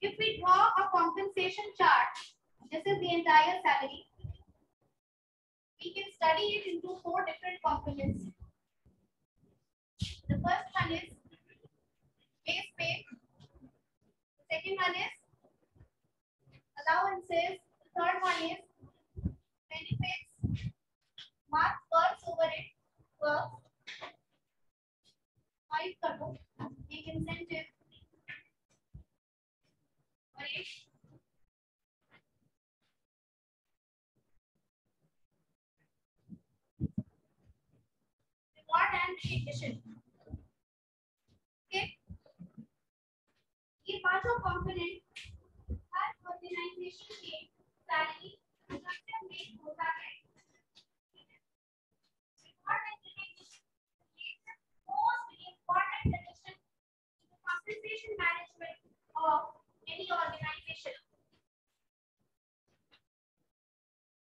If we draw a compensation chart, this is the entire salary. We can study it into 4 different components. The first one is base pay. The second one is allowances. The third one is benefits. Mark works over it. Work. 5 करो. एक incentive. और एक reward and recognition. Okay. ये पांचों component हर organisation के salary structure में होता है. Reward and recognition is the most important addition to the compensation management of any organization.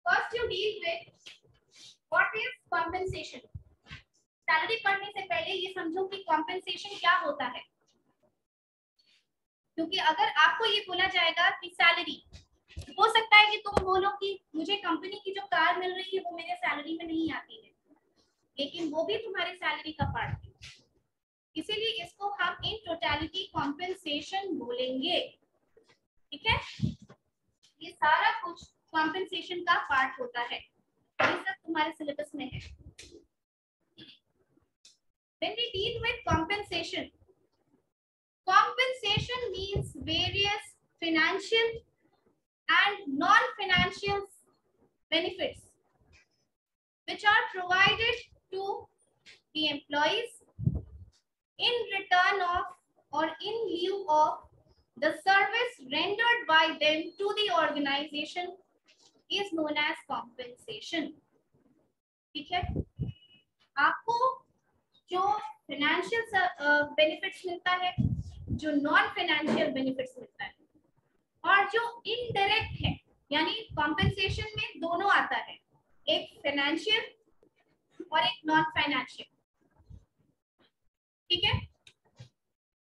First, you deal with what is compensation. Salary पढ़ने से पहले ये समझो कि compensation क्या होता है. क्योंकि अगर आपको ये बोला जाएगा कि सैलरी, हो सकता है कि तुम बोलो कि मुझे कंपनी की जो कार मिल रही है वो मेरे सैलरी में नहीं आती है, लेकिन वो भी तुम्हारे सैलरी का पार्ट है. इसीलिए इसको हम इन टोटलिटी कॉम्पेंसेशन बोलेंगे. ठीक है, ये सारा कुछ कॉम्पेंसेशन का पार्ट होता है. ये सब तुम्हारे सिलेबस में है. When we deal with compensation, compensation means various financial and non-financial benefits which are provided to the employees in return of or in lieu of the service rendered by them to the organization is known as compensation. ठीक है, आपको जो financial benefits मिलता है, जो non financial benefits मिलता है, और जो इनडायरेक्ट है, यानी कॉम्पेंसेशन में दोनों आता है, एक फाइनेंशियल और एक नॉन फाइनेंशियल. ठीक है,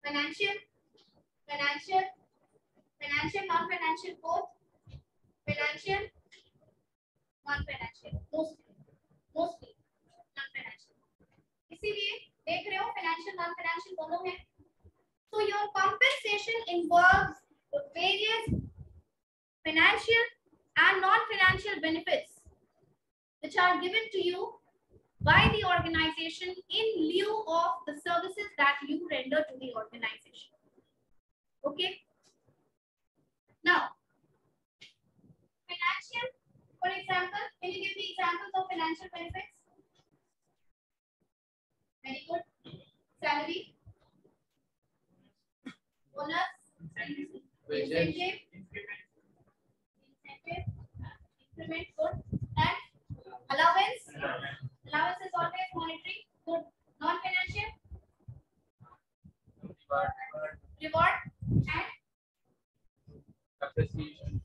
financial financial financial non financial both, financial non financial mostly non financial. इसीलिए देख रहे हो फाइनेंशियल नॉन फाइनेंशियल दोनों है. So your compensation involves the various financial and non-financial benefits which are given to you by the organization in lieu of the services that you render to the organization. Okay. Now, financial, for example, can you give me examples of financial benefits? Very good. Salary, bonus, incentive, increment, good, and allowance. Allowance is always monetary, good. Non-financial, reward and appreciation.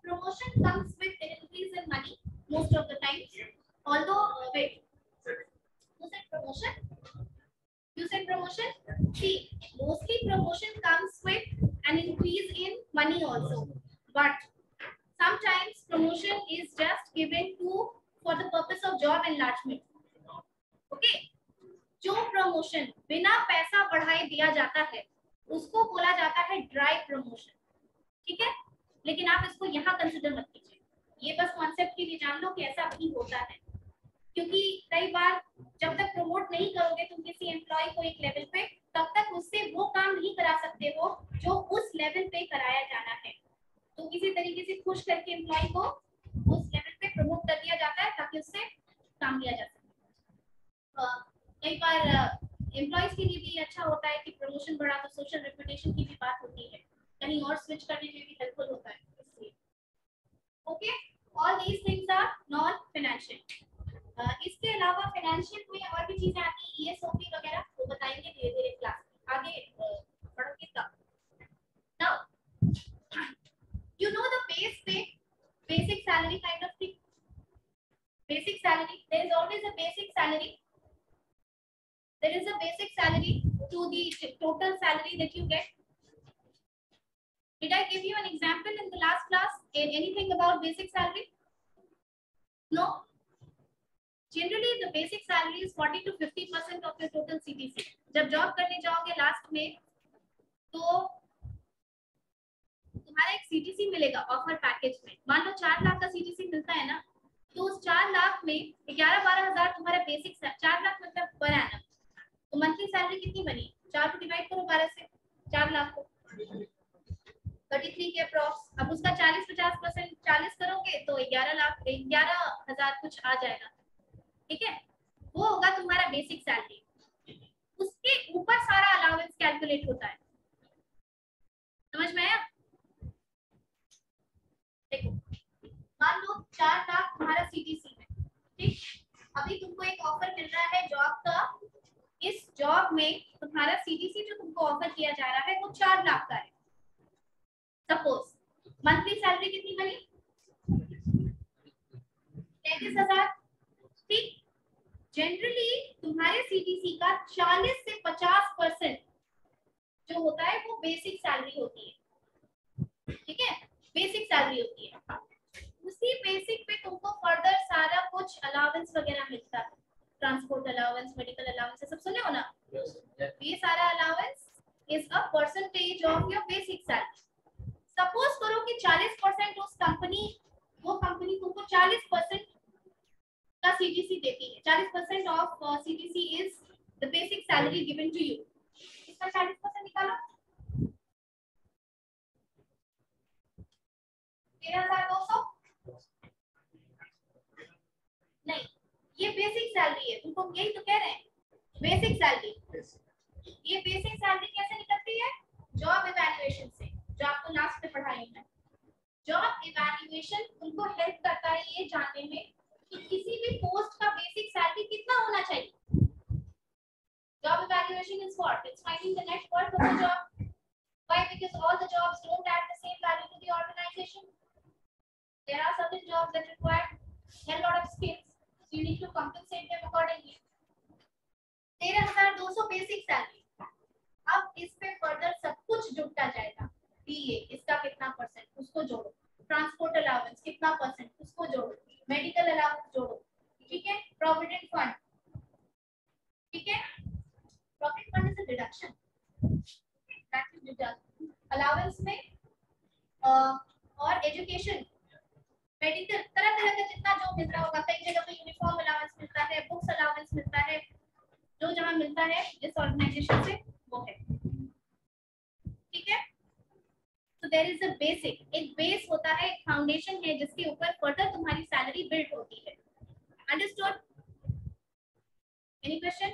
Promotion comes with an increase in money most of the times. Although, wait, you said promotion? You said promotion? See, mostly promotion comes with an increase in money also. But sometimes promotion is just given to for the purpose of job enlargement. Okay? जो promotion बिना पैसा बढ़ाए दिया जाता है, उसको बोला जाता है ड्राई प्रमोशन. ठीक है, लेकिन आप इसको यहाँ कंसिडर मत कीजिए. ये बस कॉन्सेप्ट के लिए जान लो कि ऐसा भी होता है. क्योंकि कई बार जब तक प्रमोट नहीं करोगे तुम किसी एम्प्लॉय को एक लेवल पे, तब तक उससे वो काम नहीं करा सकते हो जो उस लेवल पे कराया जाना है. तो किसी तरीके से खुश करके एम्प्लॉय को उस लेवल पे प्रमोट कर दिया जाता है ताकि उससे काम लिया जा सके. कई बार एम्प्लॉयज के लिए भी अच्छा होता है कि प्रमोशन बढ़ा तो सोशल रेपुटेशन की भी बात होती है, कहीं और स्विच करने में भी हेल्पफुल होता है. इसलिए okay, all these things are non financial. इसके अलावा फाइनेंशियल में और भी चीजें आती हैं, ईएसओपी वगैरह, वो बताएंगे धीरे धीरे क्लास में. आगे पढ़ोगे तब. Now you know the base pay, basic salary kind of thing. Basic salary, there is always a basic salary. there is a basic salary to the total salary that you get. Did I give you an example in the last class? Anything about basic salary? No. Generally the basic salary is 40 to 50% of your total CTC. जब job करने जाओगे last में तो तुम्हारा एक CTC मिलेगा offer package में. मान लो 4 लाख का CTC मिलता है ना, तो उस 4 लाख में 11-12 हजार तुम्हारा बेसिक 4 लाख मतलब पर एनम. तो मंथली सैलरी कितनी बनी? 4 को डिवाइड करो 12 से, 4 लाख को 33 के अप्रॉक्स. अब उसका 40-50% 40 करोगे तो 11 हजार कुछ आ जाएगा. ठीक है, वो होगा तुम्हारा बेसिक सैलरी. उसके ऊपर सारा अलाउंस कैलकुलेट होता है. समझ में आया? देखो मान लो 4 लाख तुम्हारा सीटीसी है. ठीक, अभी तुमको एक ऑफर मिल रहा है जॉब का. इस जॉब में तुम्हारा सीटीसी जो तुमको ऑफर किया जा रहा है वो 4 लाख का है. सपोज मंथली सैलरी कितनी बनी? 33,000. ठीक, जनरली तुम्हारे सीटीसी का 40 से 50% जो होता है वो बेसिक सैलरी होती है. ठीक है, बेसिक सैलरी होती है. उसी बेसिक पे तुमको फर्दर सारा कुछ अलाउंस वगैरह मिलता है. ट्रांसपोर्ट अलाउंस, मेडिकल अलाउंस, सब सुने हो ना? ये सारा allowance is a percentage of your basic salary. Suppose करो कि 40% उस कंपनी, वो कंपनी तुमको 40% का सीटीसी देती है. 40% of CTC is the basic salary given to you. इसका 40% निकालो. 13,200. नहीं, ये बेसिक सैलरी है. तुमको यही तो कह रहे हैं, बेसिक सैलरी. ये बेसिक सैलरी कैसे निकलती है? जॉब इवैल्यूएशन से, जो आपको लास्ट में पढ़ाई है. जॉब इवैल्यूएशन तुमको हेल्प करता है ये जानने में कि किसी भी पोस्ट का बेसिक सैलरी कितना होना चाहिए. Job evaluation is what? It's finding the net worth of the job. Why? Because all the jobs don't add the same value to the organization. There are certain jobs that require a lot of skills. So you need to compensate them accordingly. 13,200 basic salary. अब इस पे further सब कुछ जुड़ता जाएगा. DA इसका कितना percent, उसको जोड़ो. ट्रांसपोर्ट अलाउंस कितना परसेंट, उसको जोड़ो. मेडिकल अलाउंस जोड़ो. ठीक है, प्रोविडेंट फंड. ठीक है, provident fund is a deduction. That is deduction allowance में. और एजुकेशन, मेडिकल, तरह तरह का जितना जो मिल रहा होगा. कई जगह पे यूनिफॉर्म अलाउंस मिलता है, बुक्स अलाउंस मिलता है. जो जहां मिलता है जिस ऑर्गेनाइजेशन से वो है. ठीक है, तो देयर इज अ बेसिक. एक बेस होता है, एक फाउंडेशन है जिसके ऊपर फर्दर तुम्हारी सैलरी बिल्ड होती है. अंडरस्टूड? Any question?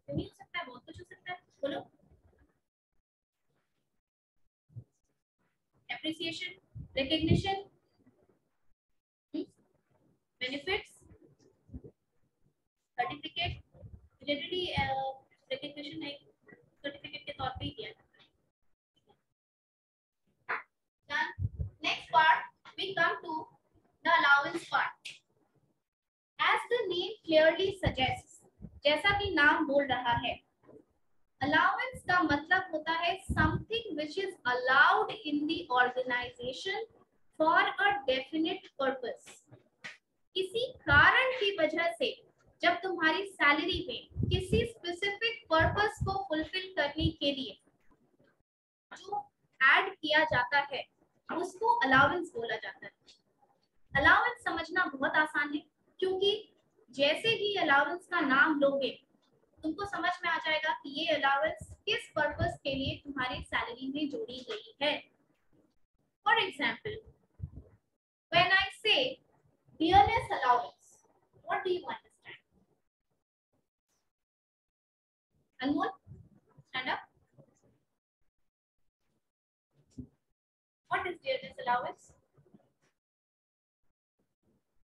नहीं हो सकता है, बहुत कुछ हो सकता है. बोलो. Appreciation, recognition, benefits, certificate. Generally recognition एक सर्टिफिकेट के तौर पे ही दिया जाता है. Next part, we come to the allowance part. As the name clearly suggests, जैसा कि नाम बोल रहा है, allowance का मतलब होता है something which is allowed in the organization for a definite purpose. किसी कारण की वजह से जब तुम्हारी सैलरी में किसी स्पेसिफिक पर्पस को फुलफिल करने के लिए जो ऐड किया जाता है उसको अलाउंस बोला जाता है. अलाउंस समझना बहुत आसान है, क्योंकि जैसे ही अलाउंस का नाम लोगे तुमको समझ में आ जाएगा कि ये अलाउंस किस पर्पस के लिए तुम्हारी सैलरी में जोड़ी गई है. फॉर एग्जाम्पल, व्हेन आई से dearness allowance, what do you understand? Anmol, stand up. What is dearness allowance?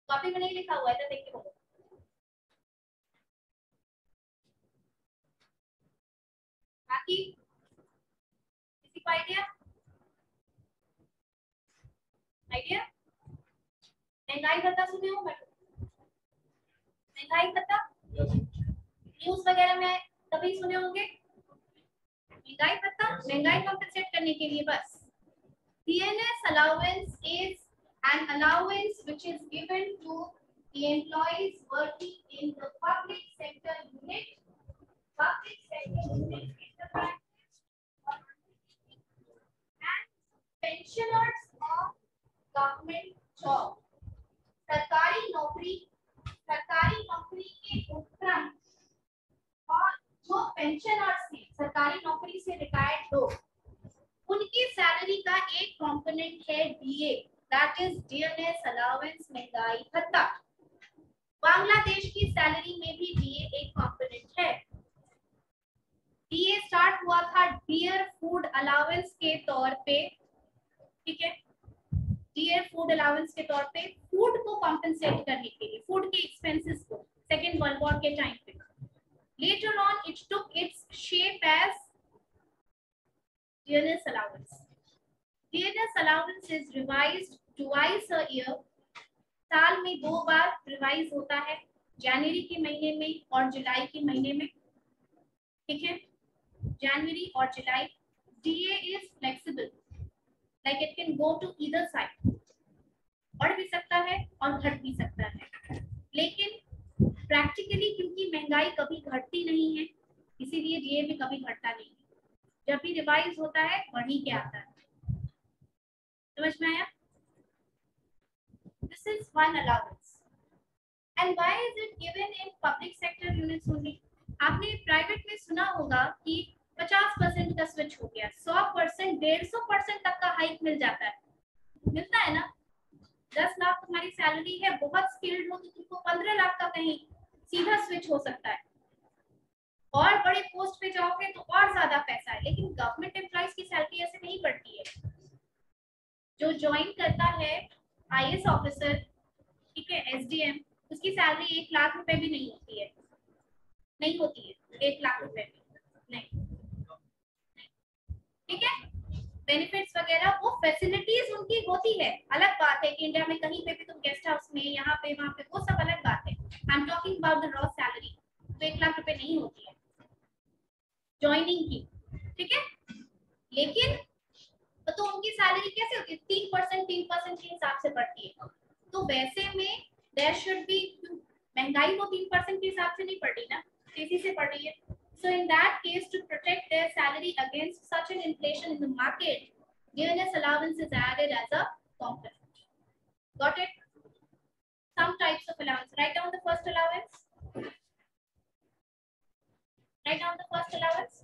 Copy में नहीं लिखा हुआ है तो देख के बोलो. बाकी किसी को आइडिया? महंगाई भत्ता सुने हो? महंगाई भत्ता वगैरह में कभी सुने होंगे। महंगाई भत्ता महंगाई कॉम्पेंसेट करने के लिए बस। DNS allowance is an allowance which is given to the employees working in the public sector unit. Public sector unit is the practice and pensioners of government job. सरकारी नौकरी के उपरांत और जो पेंशनर्स हैं सरकारी नौकरी से रिटायर्ड लोग, उनकी सैलरी का एक कंपोनेंट है DA, that is DNS allowance महंगाई भत्ता। बांग्लादेश की सैलरी में भी डीए एक कंपोनेंट है। डीए स्टार्ट हुआ था डियर फूड अलाउंस के तौर पे, ठीक है, डियर फूड अलाउंस के तौर पे फूड को कॉम्पेंसेट करने के लिए, फूड के एक्सपेंसेस को सेकेंड वर्ल्ड वॉर के टाइम पे। Later on, it took its shape as DNS allowance. DNS allowance is revised twice a year. साल में 2 बार रिवाइज होता है, जनवरी के महीने में और जुलाई के महीने में, ठीक है, जनवरी और जुलाई। DA is flexible, like it can go to either side, बढ़ भी सकता है और घट भी सकता है, लेकिन प्रैक्टिकली क्योंकि महंगाई कभी घटती नहीं है इसीलिए डीए भी कभी घटता नहीं है। जब भी रिवाइज होता है बढ़ी के आता है। समझ में आया? This is one allowance and why is it given in public sector units only. आपने प्राइवेट में सुना होगा कि 50% का स्विच हो गया, 100%, 150% तक का हाइक मिल जाता है, मिलता है ना। 10 लाख तुम्हारी सैलरी है, बहुत स्किल्ड हो तो तुमको 15 लाख का कहीं सीधा स्विच हो सकता है, और बड़े पोस्ट पे जाओगे तो और ज्यादा पैसा है। लेकिन गवर्नमेंट एम्प्लॉइज की सैलरी ऐसे नहीं बढ़ती है। जो ज्वाइन करता है IAS ऑफिसर, ठीक है, SDM, उसकी सैलरी 1 लाख रुपए भी नहीं होती है, नहीं होती है 1 लाख रुपए भी नहीं, ठीक है। बेनिफिट्स वगैरह वो फैसिलिटीज उनकी होती है, अलग बात है कि इंडिया में कहीं पे भी तुम गेस्ट हाउस में यहाँ पे वहाँ पे, वो सब अलग बात है। I am talking about the raw salary, तो 1 लाख रुपए नहीं होती है ज्वाइनिंग की, ठीक है। लेकिन तो उनकी सैलरी कैसे होती है? 3% के हिसाब से बढ़ती है। तो वैसे में देयर शुड बी, महंगाई वो 3% के हिसाब से नहीं बढ़ रही ना, तेजी से बढ़ रही है। So in that case, to protect their salary against such an inflation in the market, DNS allowance is added as a component. Got it? Some types of allowance. Write down the first allowance. Write down the first allowance.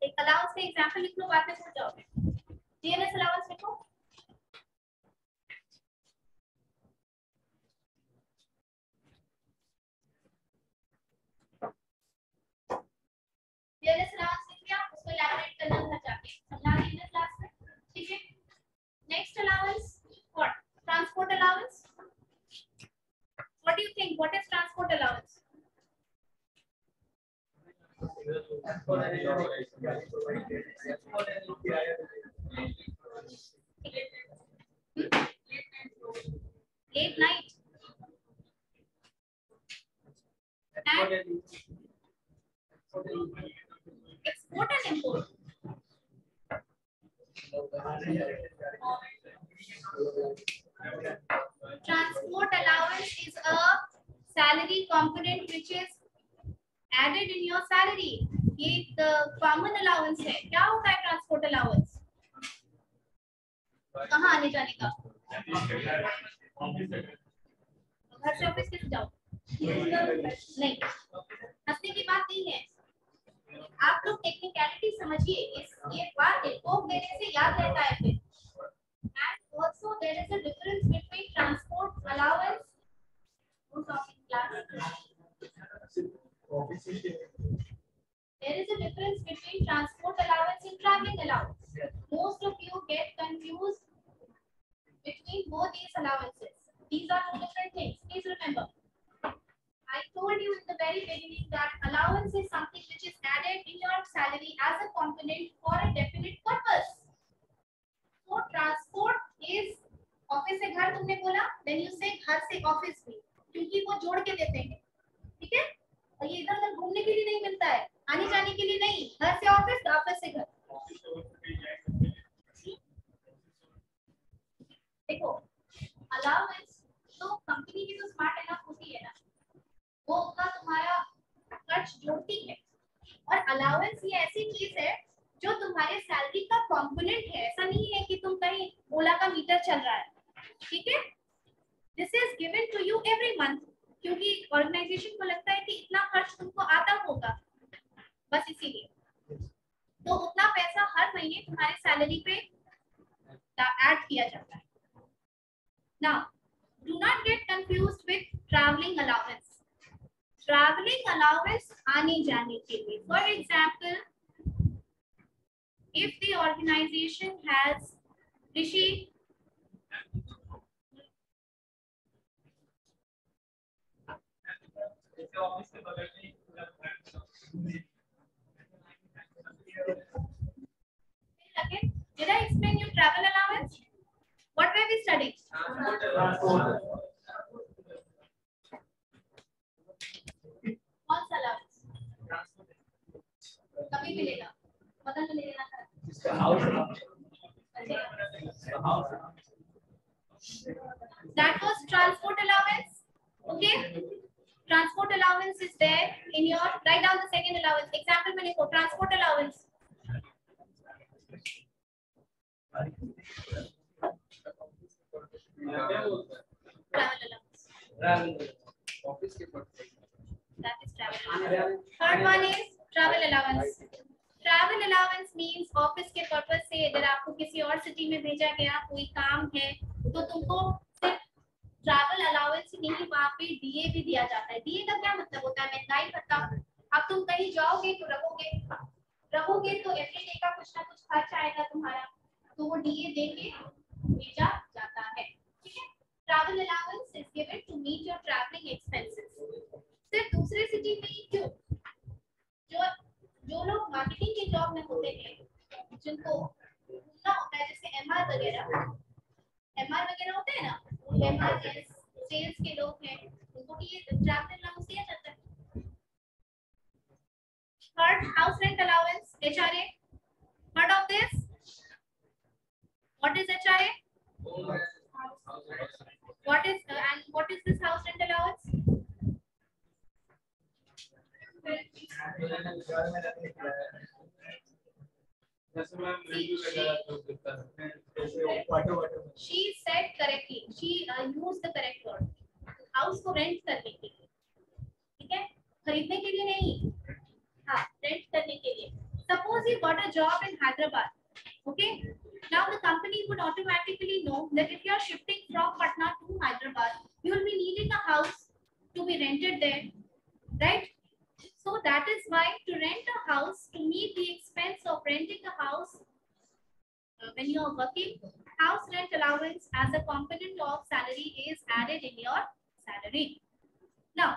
एक allowance का example लिख लो, बाद में भूल जाओगे। DNS allowance लिखो। DNS allowance लिख लिया, उसको elaborate करना था जाके, समझा देना क्लास में, ठीक है। Next allowance, what? Transport allowance. What do you think? What is transport allowance? Late night. And export and import. Transport allowance is a salary component which is added in your salary. ये common allowance है। क्या होता है transport allowance? कहाँ आने जाने का? घर से ऑफिस कैसे जाओ? नहीं, हंसने की बात नहीं है, आप लोग टेक्निकलिटी समझिए। ये बात को मेरे से याद रहता है फिर। And also there is a difference between transport allowance. Who's talking class? There is a difference between transport allowance and traveling allowance. Most of you get confused between both these allowances. These are two different things. Please remember. I told you in the very beginning that allowance is something which is added in your salary as a component for a definite purpose. So transport is office से घर तुमने बोला, then you say घर से office भी, क्योंकि वो जोड़ के देते हैं, ठीक है। के लिए नहीं मिलता है, आने जाने के लिए नहीं, घर से ऑफिस, ऑफिस से घर। देखो अलाउंस तो कंपनी की तो स्मार्ट एनफ होती है ना, वो उतना तुम्हारा खर्च जोड़ती है। और अलाउंस ये ऐसी चीज है जो तुम्हारे सैलरी का कंपोनेंट है, ऐसा नहीं है कि तुम कहीं ओला का मीटर चल रहा है, ठीक है। This is given to you every month, क्योंकि ऑर्गेनाइजेशन को लगता है कि इतना खर्च तुमको आता होगा, बस इसीलिए तो उतना पैसा हर महीने तुम्हारे सैलरी पे ऐड किया जाता है। Now do not gate confused with travelling allowance. Travelling allowance आने जाने के लिए, for example if the organization has Rishi again, did I explain you travel allowance? What were we studying? कौन सा allowance? कभी मिलेगा, पता नहीं लेना था। That was transport allowance. Okay, transport allowance is there in your, write down the second allowance. Example में लिखो transport allowance. Travel allowance. Office के purpose. That is travel allowance. Third one is travel allowance. Travel allowance means office के purpose से अगर आपको किसी और city में भेजा गया, कोई काम है, तो तुमको सिर्फ ट्रैवल अलाउंस ही नहीं, वहाँ पे डीए भी दिया जाता है। डीए का क्या मतलब होता है, महंगाई भत्ता। अब तुम कहीं जाओगे तो रहोगे तो एवरी डे का कुछ ना कुछ खर्च आएगा तुम्हारा, तो वो डीए देके भेजा जाता है, ठीक है। Travel allowance is given to meet your travelling expenses. सिर्फ दूसरे सिटी में ही क्यों, जो लोग मार्केटिंग के जॉब में होते हैं, जिनको घूमना होता है, जैसे एमआर वगैरह होते हैं ना, एमआर सेल्स के लोग हैं, उनको भी ये ट्रैवल अलाउंस दिया जाता है। Third, house rent allowance, HRA. Heard of this? What is HRA? What is this house rent allowance? She said correctly. She used the correct word. House को rent करने के लिए, ठीक है, खरीदने के लिए नहीं, हाँ, rent करने के लिए। Suppose you got a job in Hyderabad. Okay. Now the company would automatically know that if you are shifting from Patna to Hyderabad, you will be needing a house to be rented there, right? So that is why to rent a house, to meet the expense of renting a house when you are working, house rent allowance as a component of salary is added in your salary. Now,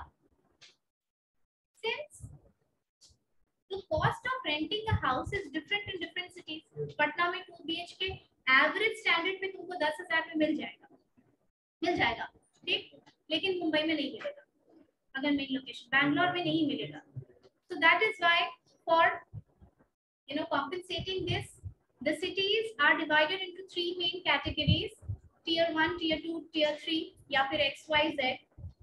since the cost of renting a house is different in different cities. Patna में 2 BHK average standard पे तुमको 10,000 में मिल जाएगा, ठीक, लेकिन मुंबई में नहीं मिलेगा, अगर मेन लोकेशन बैंगलोर में नहीं मिलेगा। So that is why for compensating this, the cities are divided into 3 main categories: tier 1, tier 2, tier 3, या फिर XYZ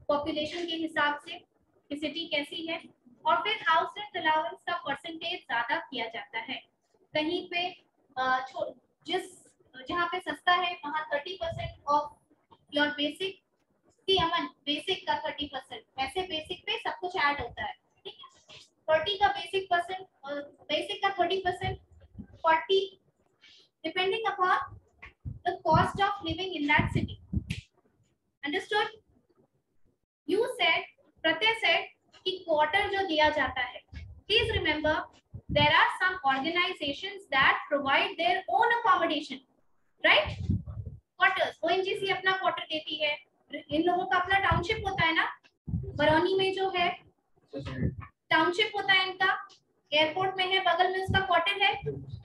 पॉपुलेशन के हिसाब से कि सिटी कैसी है। और फिर हाउस रेंट अलाउंस का परसेंटेज ज्यादा किया जाता है। कहीं पे जहाँ पे सस्ता है वहाँ 30% ऑफ योर बेसिक की अमन, बेसिक का 30%, वैसे बेसिक पे सब कुछ ऐड होता है, ठीक है। 30 का बेसिक परसेंट और बेसिक का 30%, 40 depending upon the cost of living in that city. Understood? You said, Pratyay said कि क्वार्टर जो दिया जाता है, please remember there are some organisations that provide their own accommodation, right? Quarters, ONGC अपना क्वार्टर देती है, इन लोगों का अपना टाउनशिप होता है ना, बरौनी में जो है टाउनशिप होता है इनका, एयरपोर्ट में है बगल में उसका क्वार्टर है,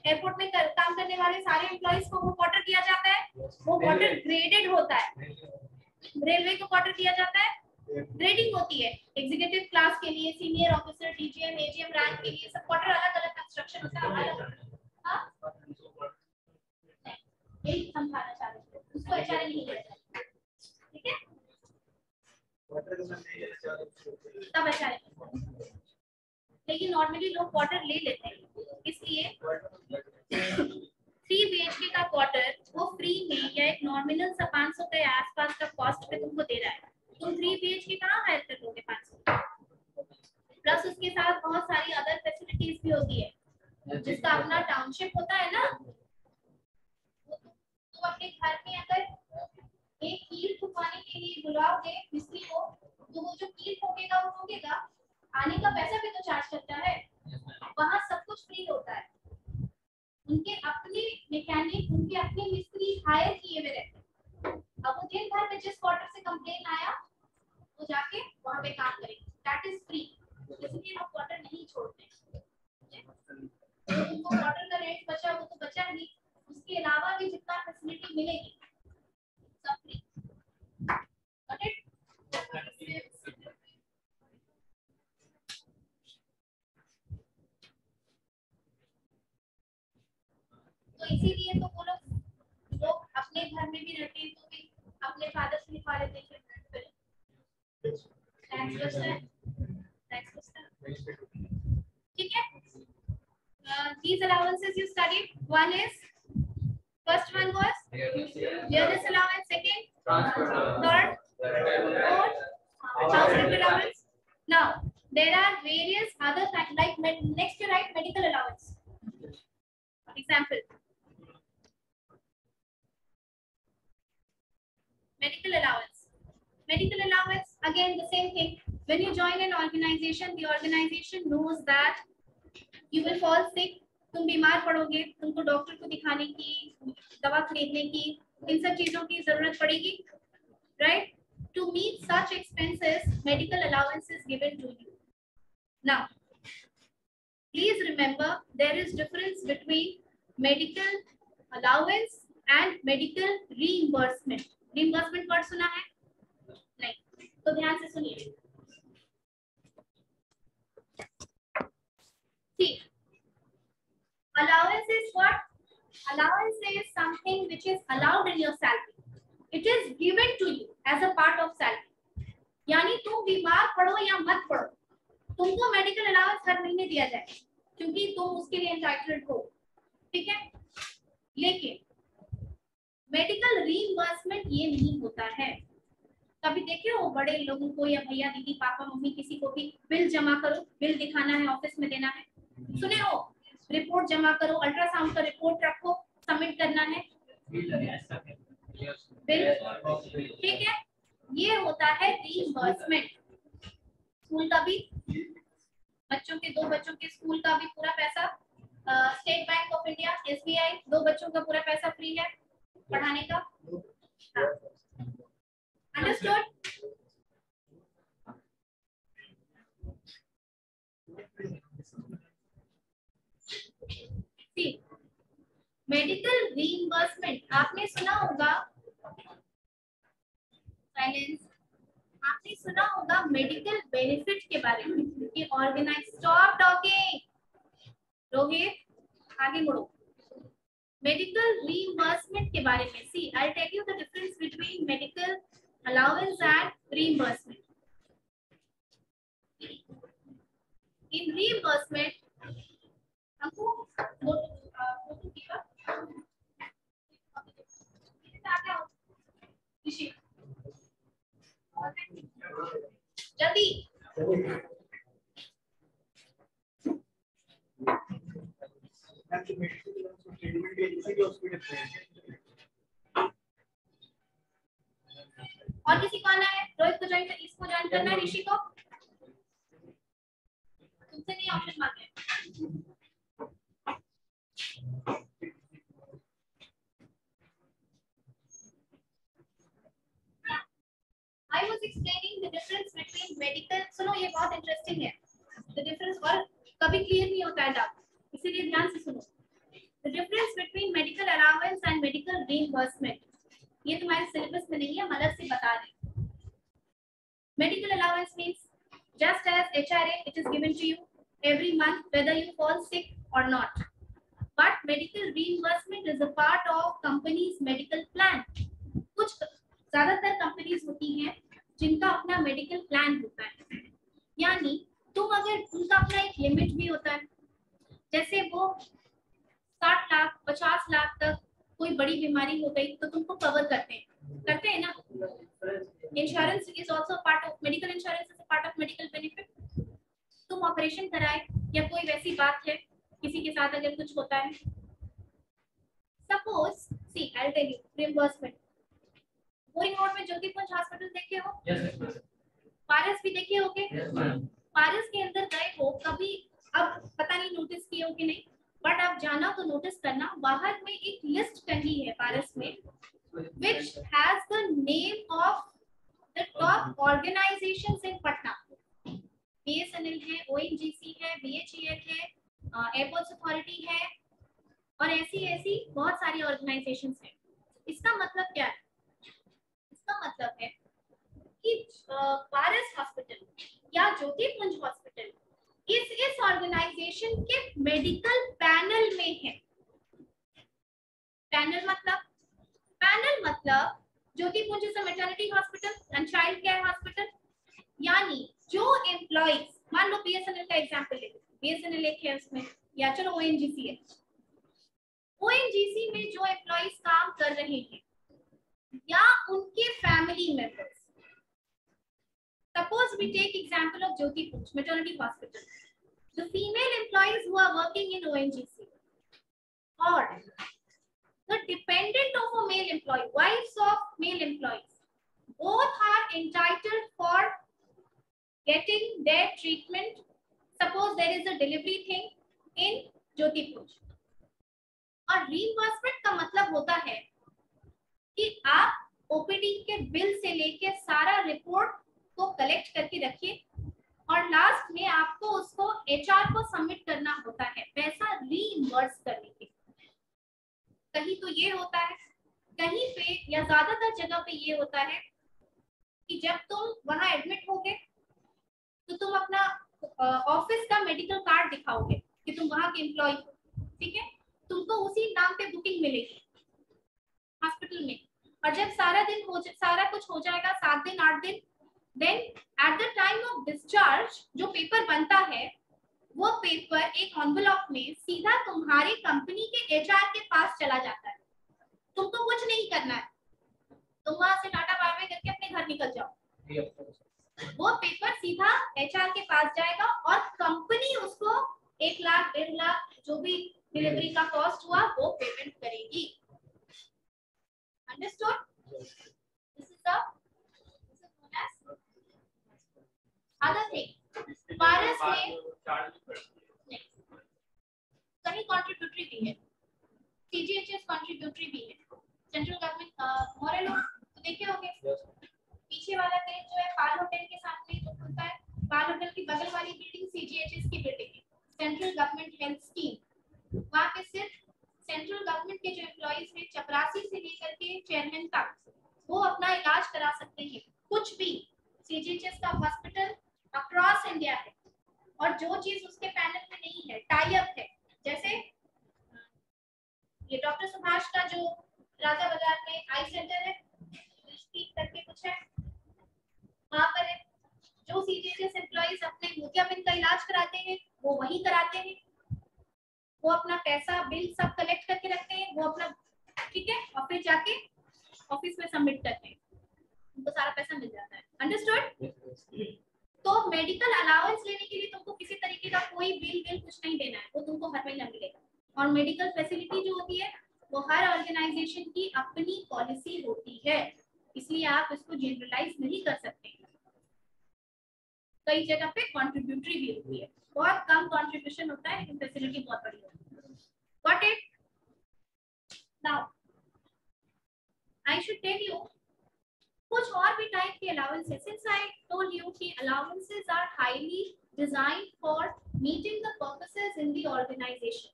एयरपोर्ट में काम करने वाले सारे एम्प्लॉइज को वो क्वार्टर दिया जाता है, वो क्वार्टर ग्रेडेड होता है। रेलवे को क्वार्टर दिया जाता है, ग्रेडिंग होती है एग्जीक्यूटिव क्लास के लिए, senior officer, DGM, AGM rank के लिए सब क्वार्टर अलग अलग कंस्ट्रक्शन होता है। अलग हां यही समझाना चाह रहे थे, उसको एचआरए नहीं लेता, ठीक है तब एचआरए, लेकिन नॉर्मली लोग क्वार्टर ले लेते हैं, इसलिए 3 बीएचके का क्वार्टर वो फ्री में या एक नॉमिनल सा 500 के आसपास का कॉस्ट पे तुमको दे रहा है। तुम 3 बीएचके कहाँ हायर कर लोगे 500, प्लस उसके साथ बहुत सारी अदर फैसिलिटीज भी होती है, जिसका अपना टाउनशिप होता है ना। तो अपने घर में अगर एक कील ठुकवाने के लिए बुलाओगे मिस्त्री को, तो वो जो कील ठोकेगा वो ठोकेगा, आने का पैसा भी तो चार्ज करता है। वहाँ सब कुछ फ्री होता है, उनके अपने मैकेनिक, उनके अपने मिस्त्री हायर किए हुए रहते हैं। अब वो दिन भर में जिस क्वार्टर से कंप्लेन आया वो जाके वहाँ पे काम करेंगे, दैट इज फ्री, इसलिए हम क्वार्टर नहीं छोड़ते। तो उनको क्वार्टर का रेंट बचा वो तो बचा नहीं, उसके अलावा भी जितना फैसिलिटी मिलेगी सब फ्री। Got it? तो इसीलिए तो वो लोग अपने घर में भी रहते हैं तो भी अपने फादर से लिखवा लेते हैं ठीक है। These allowances you studied, one is first one was dearness allowance, second third fourth house rent allowance. Now there are various other like next you write medical allowance. Example, medical allowance. Medical allowance, again the same thing. When you join an organization, the organization knows that you will fall sick. तुम बीमार पड़ोगे, तुमको doctor को दिखाने की, दवा खरीदने की, इन सब चीजों की जरूरत पड़ेगी, right? To meet such expenses, medical allowance is given to you. Now, please remember there is difference between medical allowance and medical reimbursement. Reimbursement word सुना है? नहीं, तो ध्यान से सुनिए। See, allowance is what? Allowance is something which is allowed in your salary. It is given to you as a part of salary. यानी तुम बीमार पड़ो या मत पड़ो, तुमको मेडिकल अलाउंस हर महीने दिया जाए क्योंकि तुम उसके लिए एंटाइटल्ड हो, ठीक है। लेकिन मेडिकल रीइंबर्समेंट ये नहीं होता है। कभी देखे हो बड़े लोगों को या भैया दीदी पापा मम्मी किसी को भी बिल जमा करो, बिल दिखाना है, ऑफिस में देना है, सुने हो, रिपोर्ट जमा करो, अल्ट्रासाउंड का रिपोर्ट रखो, सबमिट करना है बिल, ठीक है। ये होता है रीइंबर्समेंट। स्कूल का भी, बच्चों के 2 बच्चों के स्कूल का भी पूरा पैसा, state bank of India SBI 2 बच्चों का पूरा पैसा फ्री है पढ़ाने का। अंडरस्टूड? मेडिकल रीइंबर्समेंट आपने सुना होगा, साइलेंस, आपने सुना होगा मेडिकल बेनिफिट के बारे में कि ऑर्गेनाइज, स्टॉप टॉकिंग रोहित, आगे बढ़ो। मेडिकल रीइंबर्समेंट के बारे में, see I tell you the difference between medical allowance and reimbursement. In reimbursement हमको जल्दी और किसी को आना है? रोहित को ज्वाइन, इसको ज्वाइन करना है, ऋषि को, तुमसे नहीं ऑप्शन मांगे। I was explaining the difference between medical, सुनो ये बहुत इंटरेस्टिंग है, the difference, और कभी क्लियर नहीं होता है डाउट, इसीलिए ध्यान से सुनो। The difference between medical allowance and medical reimbursement, ये तुम्हारे सिलेबस में नहीं है, हम अलग से बता रहे हैं। Medical allowance means just as HRA, it is given to you every month whether you fall sick or not. But medical reimbursement is a part of company's medical plan. कुछ ज्यादातर कंपनीज होती हैं जिनका अपना मेडिकल प्लान होता है, यानी तुम अगर उनका अपना एक लिमिट भी होता है, जैसे वो 60 लाख 50 लाख तक कोई बड़ी बीमारी हो गई तो तुमको कवर करते हैं ना. Insurance is also part of medical insurance, is a part of medical benefit. तुम ऑपरेशन कराए या कोई वैसी बात है किसी के साथ अगर कुछ होता है, suppose see I tell you reimbursement. Boring Road में ज्योतिपुंज हॉस्पिटल देखे हो? यस. पारस भी देखे होगे? यस. पारस के अंदर गए हो कभी, अब पता नहीं नोटिस किए हो कि नहीं, बट आप जाना तो नोटिस करना, बाहर में एक लिस्ट टंगी है पारस में which has the name of the top organizations in Patna. BSNL है, ONGC है, BHEL है, एयरपोर्ट्स अथॉरिटी है और ऐसी बहुत सारी ऑर्गेनाइजेशंस हैं. इसका मतलब क्या है? इसका मतलब है कि पारस हॉस्पिटल या ज्योतिपुंज हॉस्पिटल इस ऑर्गेनाइजेशन के मेडिकल पैनल में है. पैनल मतलब Jyotipunj is a maternity hospital and child care hospital, यानी जो एम्प्लॉइज, मान लो बीएसएनएल का एग्जांपल ले लो, बीएसएनएल एक है उसमें, या चलो ओएनजीसी है, ओएनजीसी में जो एम्प्लॉइज काम कर रहे हैं या उनके family members, suppose we take example of Jyotipunj maternity hospital, the female employees who are working in ONGC और the dependent of a male employee, wives of male employees, both are entitled for getting their treatment. Suppose there is a delivery thing in Jyotipuj, और reimbursement का मतलब होता है कि आप OPD के bill से लेके सारा रिपोर्ट को कलेक्ट करके रखिए और लास्ट में आपको उसको एचआर को सबमिट करना होता है पैसा रीइंबर्स करने के. कहीं तो ये होता है, कहीं पे या ज्यादातर जगह पे ये होता है कि जब तुम वहां एडमिट होगे तो तुम अपना ऑफिस का मेडिकल कार्ड दिखाओगे कि तुम वहां के एम्प्लॉय हो, ठीक है, तुमको उसी नाम पे बुकिंग मिलेगी हॉस्पिटल में, और जब सारा कुछ हो जाएगा 7 दिन 8 दिन, then at the time of discharge जो पेपर बनता है वो पेपर एक एनवेलप में सीधा तुम्हारी कंपनी के एचआर के पास चला जाता है. तुमको कुछ नहीं करना है, तुम वहां से टाटा बाय बाय करके अपने घर निकल जाओ. वो पेपर सीधा एचआर के पास जाएगा और कंपनी उसको 1 लाख 1.5 लाख जो भी डिलीवरी का कॉस्ट हुआ वो पेमेंट करेगी. Understood? This is other thing. Paras में कहीं कंट्रीब्यूटरी भी है, सीजीएचएस कंट्रीब्यूटरी भी है, सेंट्रल गवर्नमेंट मोरेलो तो देखे होंगे. पीछे वाला पेज जो है पाल होटल के सामने जो खुलता है, पाल होटल की बगल वाली बिल्डिंग सीजीएचएस की बिल्डिंग है, सेंट्रल गवर्नमेंट हेल्थ स्कीम. वहां पे सिर्फ सेंट्रल गवर्नमेंट के जो एम्प्लॉइज हैं चपरासी से लेकर के चेयरमैन तक वो अपना इलाज करा सकते हैं. कुछ भी सीजीएचएस का हॉस्पिटल अक्रॉस इंडिया है और जो चीज उसके पैनल में नहीं है टाई अप है, जैसे ये डॉक्टर सुभाष का जो राजा बाजार में आई सेंटर है करके कुछ है, वहां पर है, जो सीजीएचएस एम्प्लॉइज अपने मोतियाबिंद का इलाज कराते हैं वो वही कराते हैं, वो अपना पैसा बिल सब कलेक्ट करके रखते हैं, वो अपना ठीक है और फिर जाके ऑफिस में सबमिट करते हैं, उनको सारा पैसा मिल जाता है. अंडरस्टूड? तो मेडिकल अलाउंस लेने के लिए तुमको किसी तरीके का कोई बिल कुछ नहीं देना है, वो तुमको हर महीना मिलेगा. और मेडिकल फैसिलिटी जो होती है वो हर ऑर्गेनाइजेशन की अपनी पॉलिसी होती है, इसलिए आप इसको जनरलाइज नहीं कर सकते. कई जगह पे कंट्रीब्यूटरी भी होती है, बहुत कम कंट्रीब्यूशन होता है लेकिन फैसिलिटी बहुत बड़ी होती है. Got it? Now I should tell you कुछ और भी टाइप के अलाउंस है. सिंस आई टोल्ड यू कि allowances are highly designed for meeting the purposes in the organisation.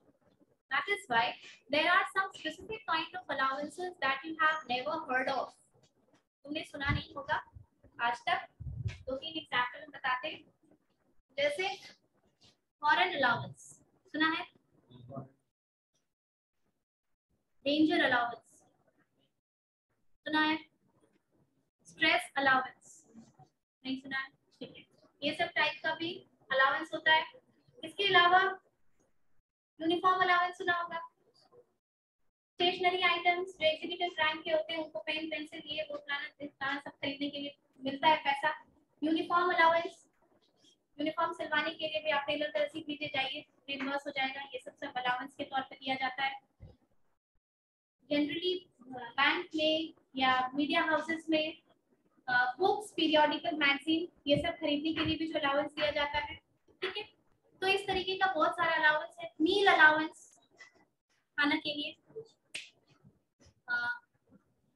That is why there are some specific kind of allowances that you have never heard of. तुमने सुना नहीं होगा आज तक, दो तीन example बताते हैं, जैसे फॉरेन अलाउंस सुना है, डेंजर अलाउंस सुना है, स्ट्रेस अलाउंस नहीं सुना है, ठीक है, ये सब टाइप का भी अलाउंस होता है। इसके अलावा यूनिफॉर्म अलाउंस सुना होगा, स्टेशनरी आइटम्स जो एग्जीक्यूटिव रैंक के होते हैं उनको पेन पेंसिल ये वो फलाना सब खरीदने के लिए मिलता है पैसा, यूनिफॉर्म अलाउंस, यूनिफॉर्म सिलवाने के लिए भी आप टेलर से रसीद दीजिए जाइए रिइंबर्स हो जाएगा, ये सब अलाउंस के तौर पर दिया जाता है। जनरली बैंक में या मीडिया हाउसेस में बुक्स, पीरियोडिकल मैगजीन ये सब खरीदने के लिए भी जो अलाउंस दिया जाता है, ठीक है। तो इस तरीके का बहुत सारा अलाउंस है। मील अलाउंस खाना के लिए,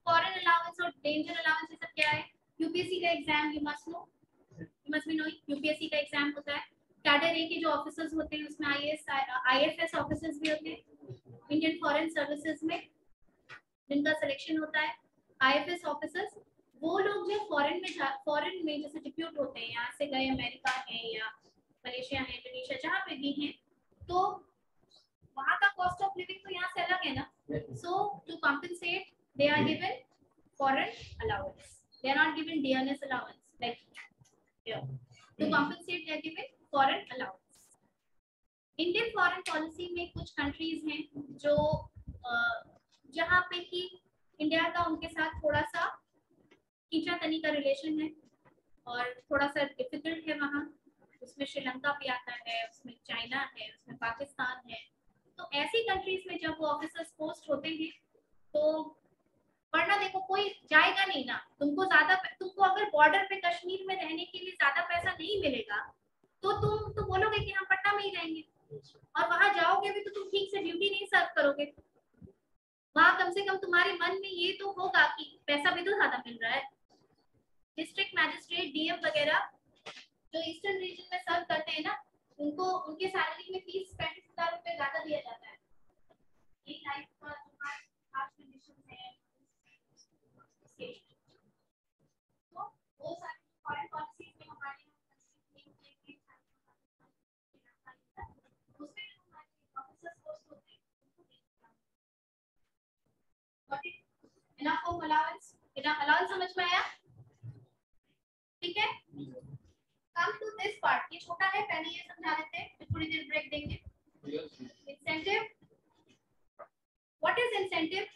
फॉरेन अलाउंस और डेंजर अलाउंस ये सब क्या है। यूपीएससी का exam you must know, you must be knowing, UPSC का एग्जाम होता है, कैडर ए के जो ऑफिसर्स होते हैं उसमें आईएएस आईएफएस ऑफिसर्स भी होते हैं, इंडियन फॉरेन सर्विसेज में जिनका सिलेक्शन होता है आईएफएस ऑफिसर्स, वो लोग जो फॉरेन में जैसे डिप्यूट होते हैं, यहाँ से गए अमेरिका है या मलेशिया है, इंडोनेशिया जहाँ पे भी हैं, तो वहाँ का कॉस्ट ऑफ लिविंग तो यहाँ से अलग है ना, so to compensate they are given foreign allowance, they are not given DNS allowance like here. To compensate they are given foreign allowance. Indian foreign policy में कुछ countries हैं जो जहाँ पे कि इंडिया का उनके साथ थोड़ा सा खींचातानी का रिलेशन है और थोड़ा सा डिफिकल्ट है वहाँ, उसमें श्रीलंका भी आता है, उसमें चाइना है, उसमें पाकिस्तान है। तो ऐसी कंट्रीज में जब वो ऑफिसर्स पोस्ट होते हैं तो वरना देखो कोई जाएगा नहीं ना, तुमको अगर बॉर्डर पे कश्मीर में रहने के लिए ज्यादा पैसा नहीं मिलेगा तो तुम तो बोलोगे कि हम पटना में ही रहेंगे, और वहां जाओगे भी तो तुम ठीक से ड्यूटी नहीं सर्व करोगे। वहां कम से कम तुम्हारे मन में ये तो होगा कि पैसा भी तो ज्यादा मिल रहा है। डिस्ट्रिक्ट मैजिस्ट्रेट, डीएम वगैरह जो ईस्टर्न रीजन में सर्व करते हैं ना, उनको उनके सैलरी में 30-35 हजार रुपए ज्यादा दिया जाता है। ये लाइफ का आज कंडीशन है, तो वो सारी फॉरेन पॉलिसीज में हमारे उसमें हमारे ऑफिसर्स पोस्ट होते हैं, enough of allowance, enough allowance समझ में आया, ठीक है। कम टू दिस पार्ट, ये छोटा है, पहले ये समझा देते हैं फिर थोड़ी देर ब्रेक देंगे। Incentive, what is incentive?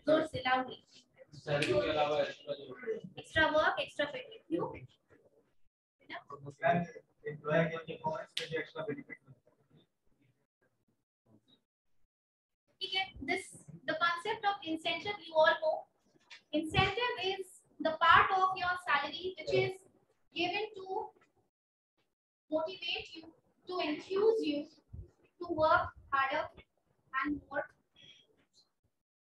जोर से लाउडली। सैलरी के अलावा एक्स्ट्रा वर्क, एक्स्ट्रा पे, क्यों एम्प्लॉय के अपने पॉइंट्स पे भी एक्स्ट्रा बेनिफिट मिलता है, ठीक है। This the concept of incentive you all know, incentive is the part of your salary which is given to motivate you, to enthuse you to work harder and more.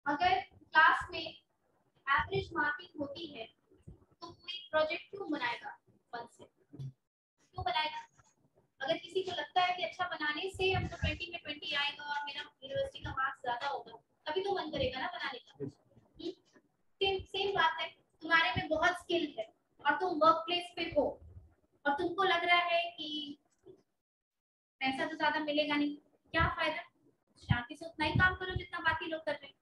अगर class में average marking होती है तो कोई project क्यों बनाएगा, fun से क्यों बनाएगा? अगर किसी को लगता है कि अच्छा बनाने से हमको 20 में 20 आएगा और मेरा यूनिवर्सिटी का मार्क्स ज्यादा होगा, तभी तो मन करेगा ना बनाने का। सेम बात है, तुम्हारे में बहुत स्किल है और तुम वर्क प्लेस पे हो और तुमको लग रहा है कि पैसा तो ज्यादा मिलेगा नहीं, क्या फायदा, शांति से उतना ही काम करो जितना बाकी लोग कर रहे हैं,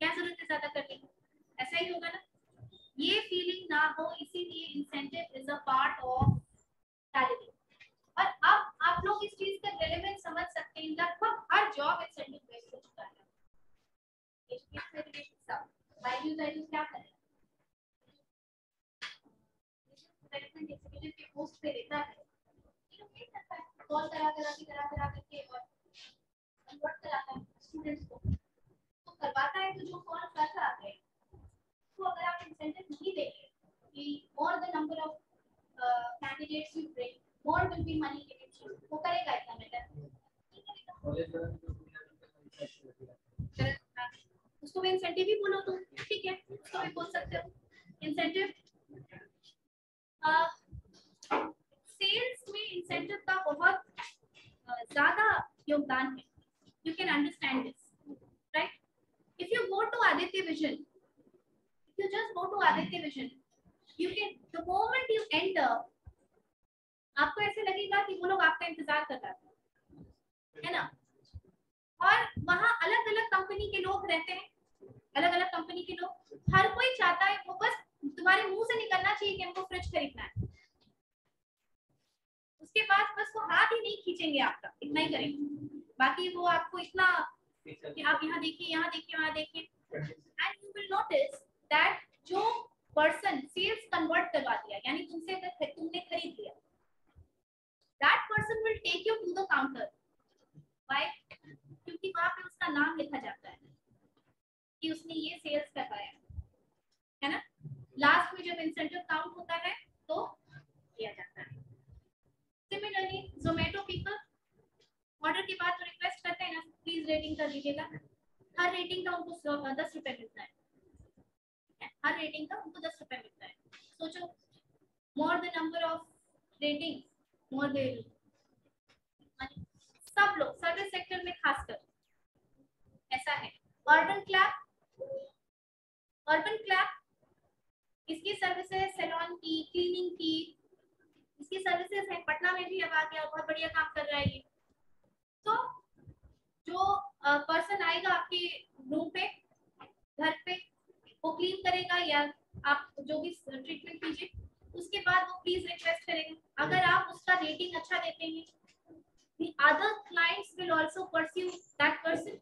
क्या जरूरत है ज्यादा करने की, ऐसा ही होगा ना। ये फीलिंग ना हो, इसीलिए incentive is a part of salary. और अब आप लोग इस चीज का रेलेवेंस समझ सकते हैं, लगभग हर जॉब इंसेंटिव बेस्ड हो चुका है। वैल्यूज क्या करें, डेवलपमेंट एग्जीक्यूटिव के पोस्ट पे रहता है, कॉल करा करके और कन्वर्ट कराता है स्टूडेंट्स को, तो करवाता है। तो जो कॉल कर रहा है तो अगर आप इंसेंटिव नहीं देंगे कि more the number of candidates you bring more will be money given to, वो करेगा इतना मैटर, उसको भी इंसेंटिव ही बोलो तुम, ठीक है, उसको भी बोल सकते हो इंसेंटिव। सेल्स में इंसेंटिव का बहुत ज्यादा योगदान है, you can understand this, right? If you go to you just go to Aditya Vision, you can, the moment you enter, आपको ऐसे लगेगा कि वो लोग आपका इंतजार कर रहे हैं ना, और वहाँ अलग अलग कंपनी के लोग रहते हैं, अलग अलग कंपनी के लोग, हर कोई चाहता है, वो बस तुम्हारे मुंह से निकलना चाहिए कि हमको फ्रिज खरीदना है, उसके बाद बस वो हाथ ही नहीं खींचेंगे आपका, इतना ही करेंगे, बाकी वो आपको इतना कि आप यहाँ देखिए, यहाँ देखिए, वहाँ देखिए, and you will notice that जो पर्सन सेल्स कन्वर्ट करवा दिया, यानी तुमसे अगर तुमने खरीद लिया, that person will take you to the counter, why, क्योंकि वहाँ पे उसका नाम लिखा जाता है कि उसने ये सेल्स करवाया है ना, लास्ट में जब इंसेंटिव काउंट होता है तो किया जाता है। सिमिलरली जोमेटो पीपल ऑर्डर के बाद जो रिक्वेस्ट करते हैं ना, प्लीज रेटिंग कर दीजिएगा, हर रेटिंग का उनको 10 रुपए मिलता है, हर रेटिंग का उनको 10 रुपए मिलता है। सोचो, more the number of rating more they, सब लोग सर्विस सेक्टर में खासकर ऐसा है। अर्बन क्लैप इसकी सर्विसेज सैलून की, क्लीनिंग की, इसकी सर्विसेज है, पटना में भी अब आ गया, बहुत बढ़िया काम कर रहा है ये। तो जो पर्सन आएगा आपके रूम पे, घर पे, वो क्लीन करेगा या आप जो भी ट्रीटमेंट कीजिए, उसके बाद वो प्लीज रिक्वेस्ट करेगा, अगर आप उसका रेटिंग अच्छा देते हैं, the other clients will also pursue that person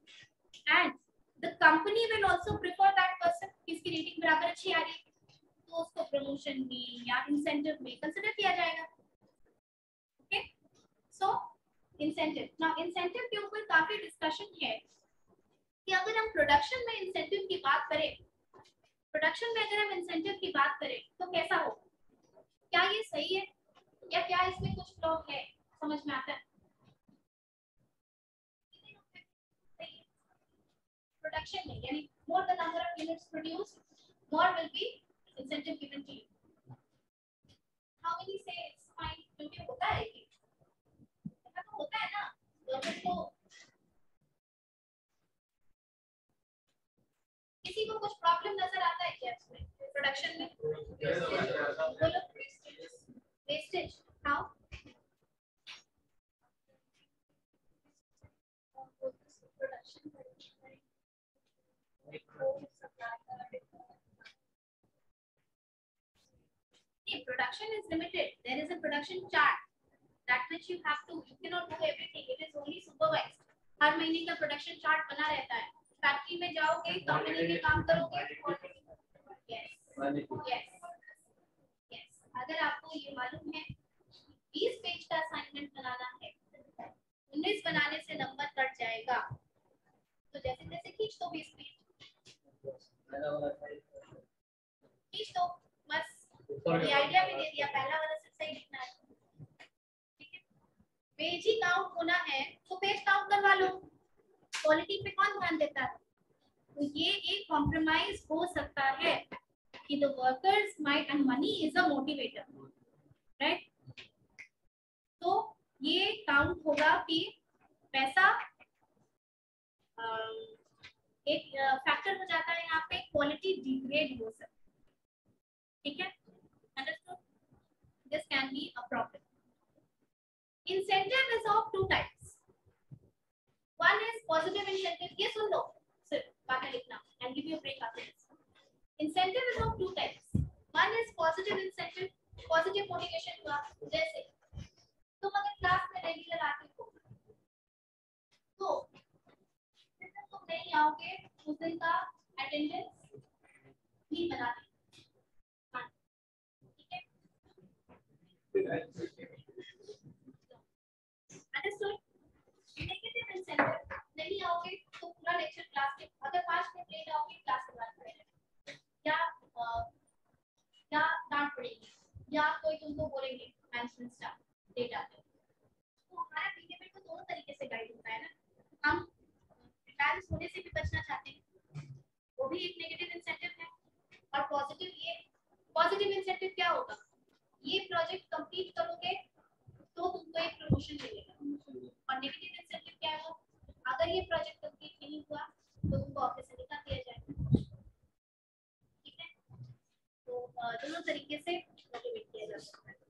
and the company will also prefer that person, इसकी रेटिंग बराबर अच्छी आ रही है तो उसको प्रमोशन में या इंसेंटिव में कंसीडर किया जाएगा। ओके, सो इंसेंटिव, नाउ इंसेंटिव के ऊपर काफी डिस्कशन है कि अगर हम प्रोडक्शन में इंसेंटिव की बात करें, प्रोडक्शन में अगर हम इंसेंटिव की बात करें तो कैसा हो, क्या ये सही है या क्या इसमें कुछ फ्लॉ है, समझ में आता है? प्रोडक्शन में यानी more the number of units produced, more will be incentive given to you. How many say it's fine? क्योंकि होता है कि ऐसा तो होता है ना, गवर्नमेंट को किसी को कुछ प्रॉब्लम नजर आता है क्या इसमें प्रोडक्शन में? बोलो, wastage, how? Production is limited. There is a production chart that which you have to, you cannot do everything. It is only supervised. हर महीने का प्रोडक्शन चार्ट बना रहता है, फैक्ट्री में जाओगे, कंपनी में काम करोगे, यस, अगर आपको ये मालूम है 20 पेज का असाइनमेंट बनाना है, 19 बनाने से नंबर कट जाएगा, तो जैसे जैसे खींच दो 20 पेज, खींच दो बस, ये आइडिया भी दे दिया, पहला वाला सिर्फ सही लिखना है, ठीक है, पेज ही काउंट होना है तो पेज काउंट करवा लो, क्वालिटी पे कौन ध्यान देता है? तो ये एक कॉम्प्रोमाइज हो सकता है कि the workers might and money is a motivator, right? तो ये काउंट होगा कि पैसा एक फैक्टर हो जाता है, यहाँ पे क्वालिटी डिग्रेड हो सकता है, ठीक है, understood? This can be a problem. Incentive is of two types. One is positive incentive. ये सुन लो, सिर्फ बातें लिखना, I'll give you a break after this. Incentive is of two types. One is positive incentive, positive motivation हुआ, जैसे तुम अगर class में regular आते हो तो जिस दिन तुम नहीं आओगे उस दिन का अटेंडेंस नहीं बना देंगे, understood? Negative incentive, नहीं आओगे तो पूरा लेक्चर क्लास के, अगर 5 मिनट लेट आओगे क्लास के बाद पढ़ेंगे, या डांट पड़ेगी, या कोई तुमको बोलेंगे मैनेजमेंट स्टाफ लेट आते हो, तो हमारा बिहेवियर तो दोनों तरीके से गाइड होता है ना, हम बैलेंस होने से भी बचना चाहते हैं, वो भी एक नेगेटिव इंसेंटिव है, और पॉजिटिव, ये पॉजिटिव इंसेंटिव क्या होगा, ये प्रोजेक्ट कंप्लीट करोगे तो तुमको एक प्रमोशन मिलेगा, और नेगेटिव इंसेंटिव क्या है, अगर ये प्रोजेक्ट कंप्लीट नहीं हुआ तो तुमको ऑफिस से निकाल दिया जाएगा, ठीक है? दोनों तरीके से मोटिवेट किया जा सकता है।